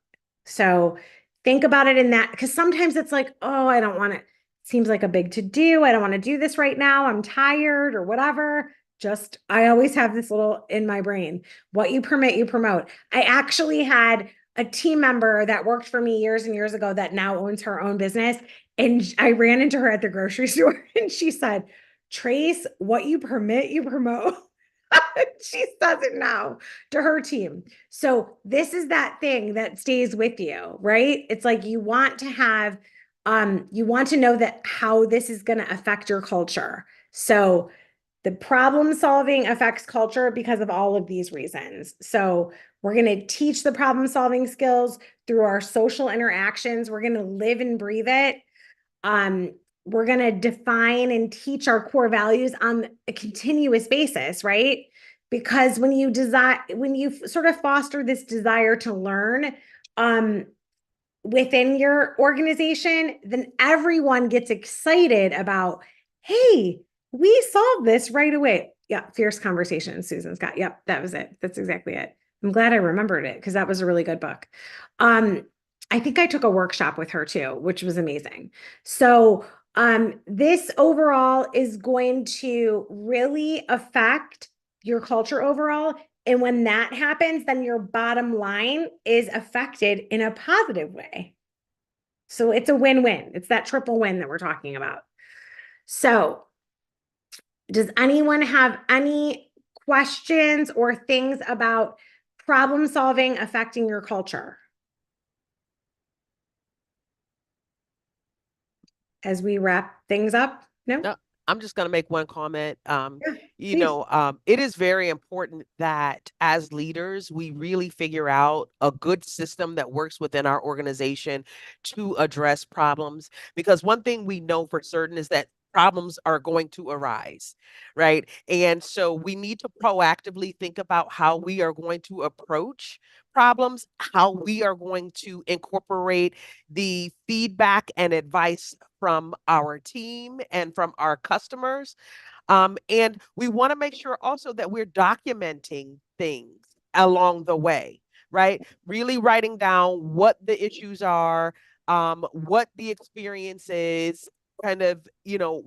[SPEAKER 1] So think about it in that, because sometimes it's like, oh, I don't want to, seems like a big to do. I don't want to do this right now. I'm tired or whatever. Just, I always have this little in my brain. What you permit, you promote. I actually had a team member that worked for me years and years ago that now owns her own business. And I ran into her at the grocery store and she said, Trace, what you permit, you promote. She says it now to her team. So this is that thing that stays with you, right? It's like you want to have, you want to know that how this is going to affect your culture. So the problem solving affects culture because of all of these reasons. So we're going to teach the problem solving skills through our social interactions. We're going to live and breathe it. um, we're going to define and teach our core values on a continuous basis, right? Because when you sort of foster this desire to learn, um, within your organization, then everyone gets excited about, hey, we solved this right away. Yeah, fierce conversation, Susan Scott. Yep, that was it. That's exactly it. I'm glad I remembered it because that was a really good book. Um, I think I took a workshop with her too, which was amazing. So this overall is going to really affect your culture overall. And when that happens, then your bottom line is affected in a positive way. So it's a win-win. It's that triple win that we're talking about. So, does anyone have any questions or things about problem solving affecting your culture as we wrap things up? No?
[SPEAKER 2] No, I'm just going to make one comment.
[SPEAKER 1] Yeah, please.
[SPEAKER 2] It is very important that as leaders, we really figure out a good system that works within our organization to address problems. Because one thing we know for certain is that problems are going to arise, right? And so we need to proactively think about how we are going to approach problems, how we are going to incorporate the feedback and advice from our team and from our customers. And we want to make sure also that we're documenting things along the way, right? Really writing down what the issues are, what the experience is, kind of,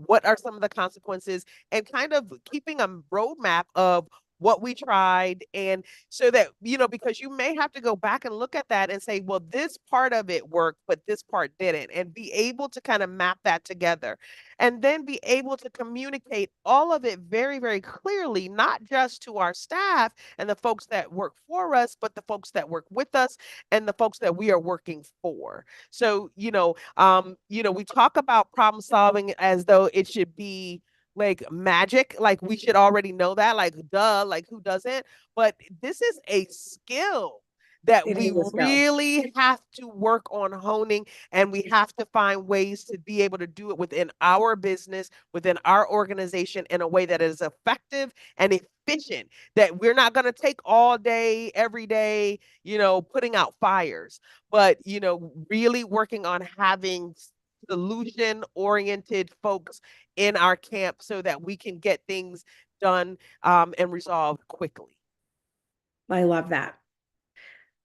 [SPEAKER 2] what are some of the consequences, and kind of keeping a roadmap of what we tried, and so that, because you may have to go back and look at that and say, well, this part of it worked, but this part didn't, and be able to kind of map that together, and then be able to communicate all of it very, very clearly, not just to our staff and the folks that work for us, but the folks that work with us and the folks that we are working for. So, we talk about problem solving as though it should be like magic, like we should already know that, like duh, like who doesn't? But this is a skill that
[SPEAKER 1] It
[SPEAKER 2] we
[SPEAKER 1] is a skill.
[SPEAKER 2] really have to work on honing, and we have to find ways to be able to do it within our business, within our organization, in a way that is effective and efficient, that we're not going to take all day every day, putting out fires, but really working on having solution oriented folks in our camp so that we can get things done, and resolved quickly.
[SPEAKER 1] I love that.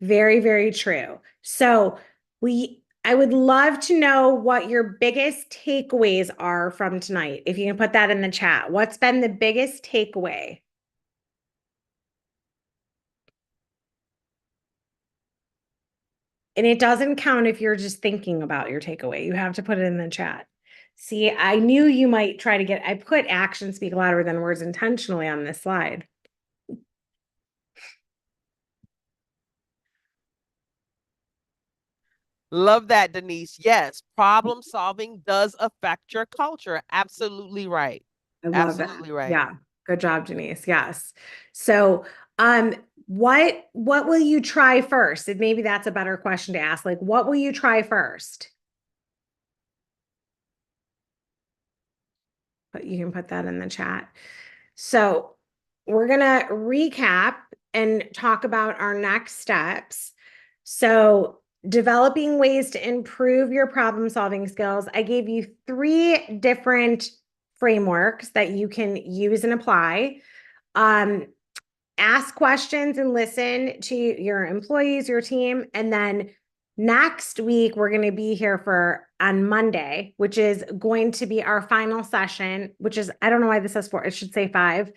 [SPEAKER 1] Very, very true. So I would love to know what your biggest takeaways are from tonight. If you can put that in the chat. What's been the biggest takeaway? And it doesn't count if you're just thinking about your takeaway. You have to put it in the chat. See, I knew you might try to I put actions speak louder than words intentionally on this slide.
[SPEAKER 2] Love that, Denise. Yes, problem solving does affect your culture. Absolutely right.
[SPEAKER 1] I love that.
[SPEAKER 2] Absolutely right.
[SPEAKER 1] Yeah. Good job, Denise. Yes. So, what will you try first? And maybe that's a better question to ask. Like, what will you try first? But you can put that in the chat. So, we're gonna recap and talk about our next steps. So, developing ways to improve your problem solving skills. I gave you 3 different frameworks that you can use and apply. Um, Ask questions and listen to your employees, your team. And then next week, we're going to be here for on Monday, which is going to be our final session, which is, I don't know why this says 4, it should say 5,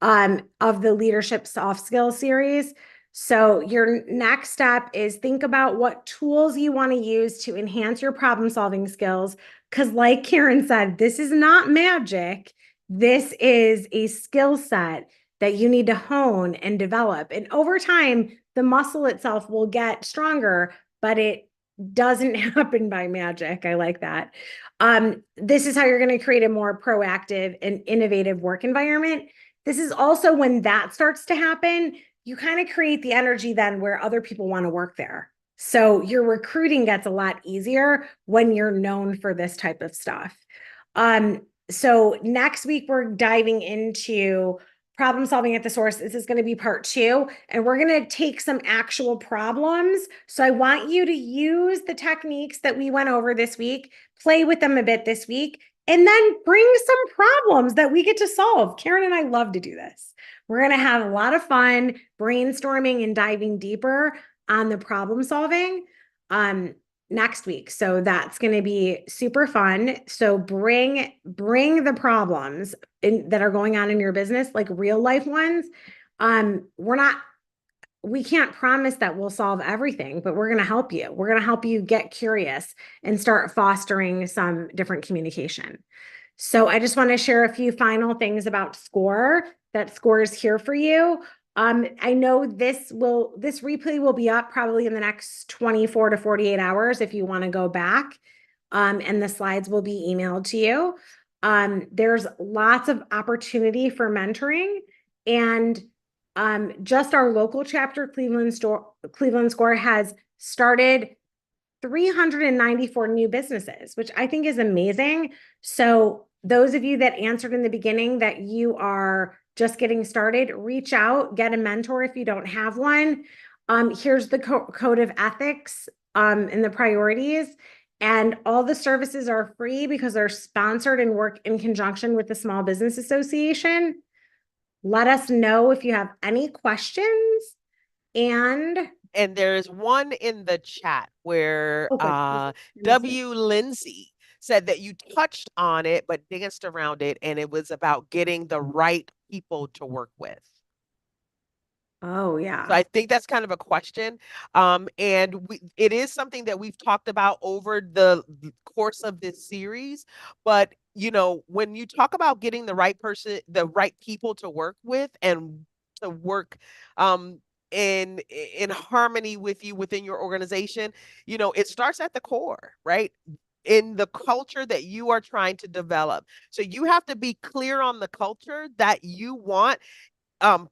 [SPEAKER 1] of the leadership soft skills series. So your next step is think about what tools you want to use to enhance your problem solving skills. Because like Karen said, this is not magic. This is a skill set that you need to hone and develop. And over time, the muscle itself will get stronger, but it doesn't happen by magic. I like that. This is how you're going to create a more proactive and innovative work environment. This is also when that starts to happen, you kind of create the energy then where other people want to work there. So your recruiting gets a lot easier when you're known for this type of stuff. So next week, we're diving into problem solving at the source. This is going to be part 2, and we're going to take some actual problems. So I want you to use the techniques that we went over this week, play with them a bit this week, and then bring some problems that we get to solve. Karen and I love to do this. We're going to have a lot of fun brainstorming and diving deeper on the problem solving next week. So that's going to be super fun. So bring the problems that are going on in your business, like real life ones. We can't promise that we'll solve everything, but we're going to help you. We're going to help you get curious and start fostering some different communication. So I just want to share a few final things about SCORE. That SCORE is here for you. I know this replay will be up probably in the next 24 to 48 hours if you want to go back. And the slides will be emailed to you. There's lots of opportunity for mentoring, and just our local chapter, Cleveland SCORE, has started 394 new businesses, which I think is amazing. So those of you that answered in the beginning that you are just getting started, reach out, get a mentor if you don't have one. Here's the code of ethics and the priorities. And all the services are free because they're sponsored and work in conjunction with the Small Business Association. Let us know if you have any questions.
[SPEAKER 2] And there's one in the chat where W. Lindsay said that you touched on it but danced around it, and it was about getting the right people to work with.
[SPEAKER 1] Oh,
[SPEAKER 2] So
[SPEAKER 1] yeah.
[SPEAKER 2] I think that's kind of a question. And it is something that we've talked about over the course of this series. But, when you talk about getting the right person, the right people to work with and to work um, in harmony with you within your organization, it starts at the core, right? In the culture that you are trying to develop. So you have to be clear on the culture that you want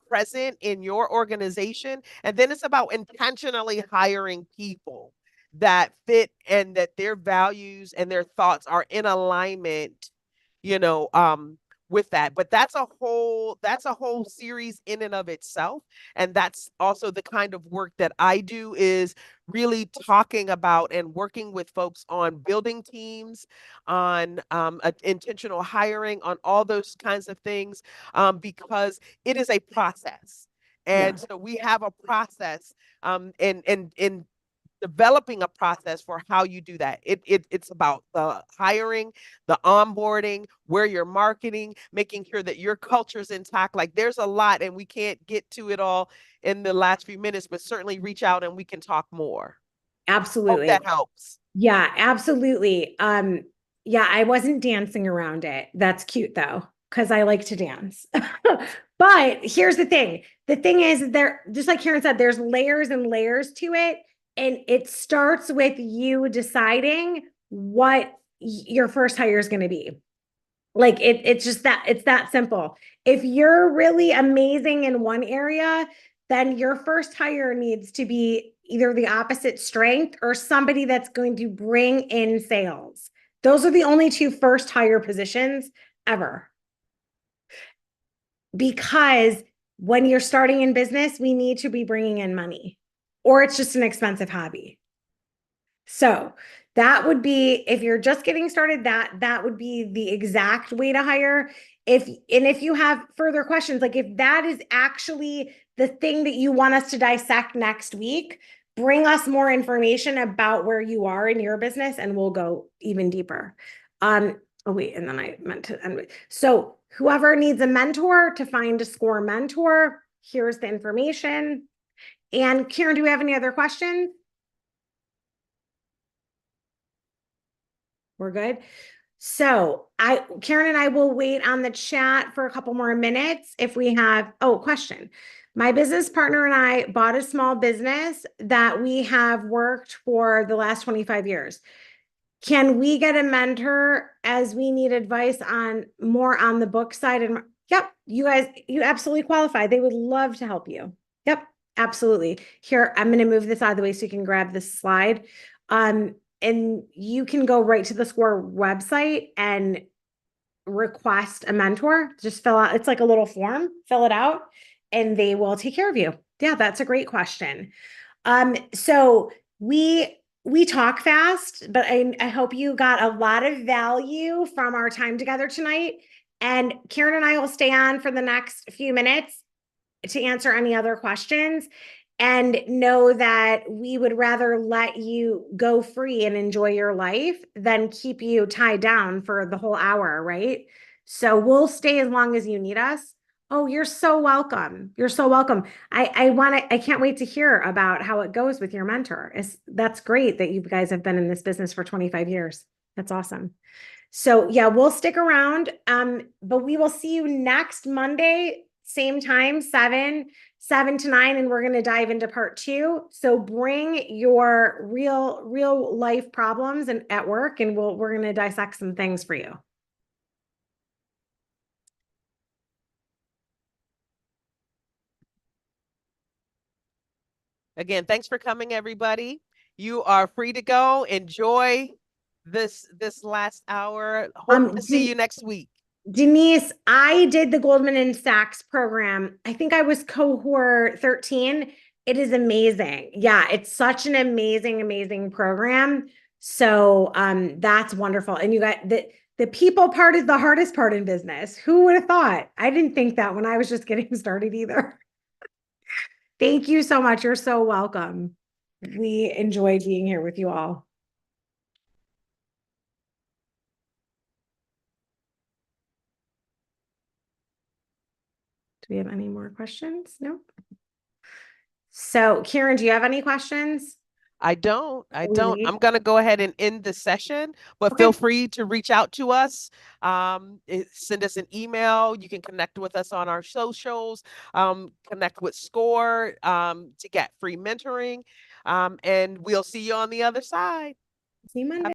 [SPEAKER 2] present in your organization. And then it's about intentionally hiring people that fit and that their values and their thoughts are in alignment, you know, um, with that. But that's a whole series in and of itself. And that's also the kind of work that I do, is really talking about and working with folks on building teams, on intentional hiring, on all those kinds of things, because it is a process.
[SPEAKER 1] Yeah.
[SPEAKER 2] And so we have a process, in developing a process for how you do that. It's about the hiring, the onboarding, where you're marketing, making sure that your culture is intact. Like, there's a lot, and we can't get to it all in the last few minutes, but certainly reach out and we can talk more. Hope that
[SPEAKER 1] Absolutely.
[SPEAKER 2] helps.
[SPEAKER 1] Yeah, absolutely. Yeah, I wasn't dancing around it. That's cute though, because I like to dance. But here's the thing. The thing is there, just like Karen said, there's layers and layers to it. And it starts with you deciding what your first hire is going to be. Like it's just that it's that simple. If you're really amazing in one area, then your first hire needs to be either the opposite strength or somebody that's going to bring in sales. Those are the only two first hire positions ever. Because when you're starting in business, we need to be bringing in money, or it's just an expensive hobby. So that would be, if you're just getting started, that would be the exact way to hire. If you have further questions, like if that is actually the thing that you want us to dissect next week, bring us more information about where you are in your business and we'll go even deeper. Oh wait, and then I meant to end with, so whoever needs a mentor, to find a score mentor, here's the information. And Karen, do we have any other questions? We're good. So Karen and I will wait on the chat for a couple more minutes. If we have, oh, question. My business partner and I bought a small business that we have worked for the last 25 years. Can we get a mentor as we need advice on more on the book side? And yep, you guys, you absolutely qualify. They would love to help you. Yep, absolutely. Here, I'm going to move this out of the way so you can grab this slide. And you can go right to the SCORE website and request a mentor. Just fill out, it's like a little form, fill it out, and they will take care of you. Yeah, that's a great question. So we talk fast, but I hope you got a lot of value from our time together tonight. And Karen and I will stay on for the next few minutes to answer any other questions, and know that we would rather let you go free and enjoy your life than keep you tied down for the whole hour, right? So we'll stay as long as you need us. Oh, you're so welcome. You're so welcome. I can't wait to hear about how it goes with your mentor. That's great that you guys have been in this business for 25 years. That's awesome. So yeah, we'll stick around. But we will see you next Monday, same time, 7 to 9, and we're going to dive into part 2. So bring your real life problems and at work, and we're going to dissect some things for you.
[SPEAKER 2] Again, thanks for coming, everybody. You are free to go. Enjoy this last hour. Hope to see you next week.
[SPEAKER 1] Denise, I did the Goldman and Sachs program. I think I was cohort 13. It is amazing. Yeah, it's such an amazing program. So that's wonderful. And you got the people part is the hardest part in business. Who would have thought? I didn't think that when I was just getting started either. Thank you so much. You're so welcome. We enjoyed being here with you all. Do we have any more questions? No? So, Kieran, do you have any questions?
[SPEAKER 2] I don't. I
[SPEAKER 1] Before we
[SPEAKER 2] don't.
[SPEAKER 1] leave?
[SPEAKER 2] I'm going to go ahead and end the session, but feel
[SPEAKER 1] Okay.
[SPEAKER 2] free to reach out to us. Send us an email. You can connect with us on our socials, connect with SCORE to get free mentoring. And we'll see you on the other side.
[SPEAKER 1] See you
[SPEAKER 2] Have
[SPEAKER 1] Monday.